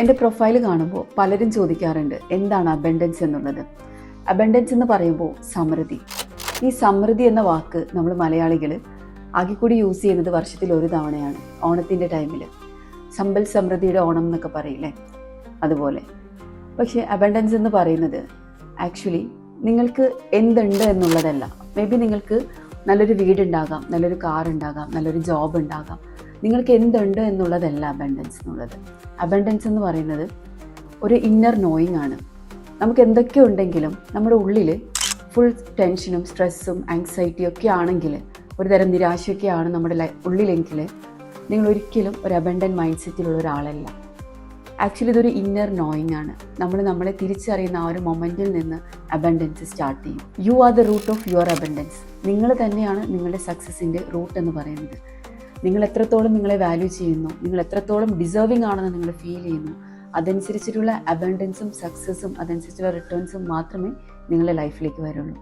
എൻ്റെ പ്രൊഫൈൽ കാണുമ്പോൾ പലരും ചോദിക്കാറുണ്ട് എന്താണ് അബൻഡൻസ് എന്നുള്ളത്. അബൻഡൻസ് എന്ന് പറയുമ്പോൾ സമൃദ്ധി. ഈ സമൃദ്ധി എന്ന വാക്ക് നമ്മൾ മലയാളികൾ ആകെ കൂടി യൂസ് ചെയ്യുന്നത് വർഷത്തിൽ ഒരു തവണയാണ്, ഓണത്തിൻ്റെ ടൈമിൽ. സമ്പൽ സമൃദ്ധിയുടെ ഓണം എന്നൊക്കെ പറയില്ലേ, അതുപോലെ. പക്ഷേ അബൻഡൻസ് എന്ന് പറയുന്നത് ആക്ച്വലി നിങ്ങൾക്ക് എന്തുണ്ട് എന്നുള്ളതല്ല. മേ ബി നിങ്ങൾക്ക് നല്ലൊരു വീടുണ്ടാകാം, നല്ലൊരു കാർ ഉണ്ടാകാം, നല്ലൊരു ജോബ് ഉണ്ടാകാം. നിങ്ങൾക്ക് എന്തുണ്ട് എന്നുള്ളതല്ല അബൻഡൻസ് എന്നുള്ളത്. അബൻഡൻസ് എന്ന് പറയുന്നത് ഒരു ഇന്നർ നോയിങ് ആണ്. നമുക്ക് എന്തൊക്കെ ഉണ്ടെങ്കിലും നമ്മുടെ ഉള്ളിൽ ഫുൾ ടെൻഷനും സ്ട്രെസ്സും ആങ്സൈറ്റിയും ഒക്കെ ആണെങ്കിൽ, ഒരു തരം നിരാശയൊക്കെയാണ് നമ്മുടെ ഉള്ളിലെങ്കിൽ, നിങ്ങൾ ഒരിക്കലും ഒരു അബൻഡൻറ്റ് മൈൻഡ് സെറ്റിലുള്ള ഒരാളല്ല. ആക്ച്വലി ഇതൊരു ഇന്നർ നോയിങ് ആണ്. നമ്മളെ തിരിച്ചറിയുന്ന ആ ഒരു മൊമെൻറ്റിൽ നിന്ന് അബൻഡൻസ് സ്റ്റാർട്ട് ചെയ്യും. You are the root of your abundance. നിങ്ങൾ തന്നെയാണ് നിങ്ങളുടെ സക്സസിൻ്റെ റൂട്ട് എന്ന് പറയുന്നത്. നിങ്ങൾ എത്രത്തോളം നിങ്ങളെ വാല്യൂ ചെയ്യുന്നു, നിങ്ങൾ എത്രത്തോളം ഡിസേർവിംഗ് ആണെന്ന് നിങ്ങൾ ഫീൽ ചെയ്യുന്നു, അതനുസരിച്ചിട്ടുള്ള അബൻഡൻസും സക്സസും അതനുസരിച്ചുള്ള റിട്ടേൺസും മാത്രമേ നിങ്ങളുടെ ലൈഫിലേക്ക് വരുള്ളൂ.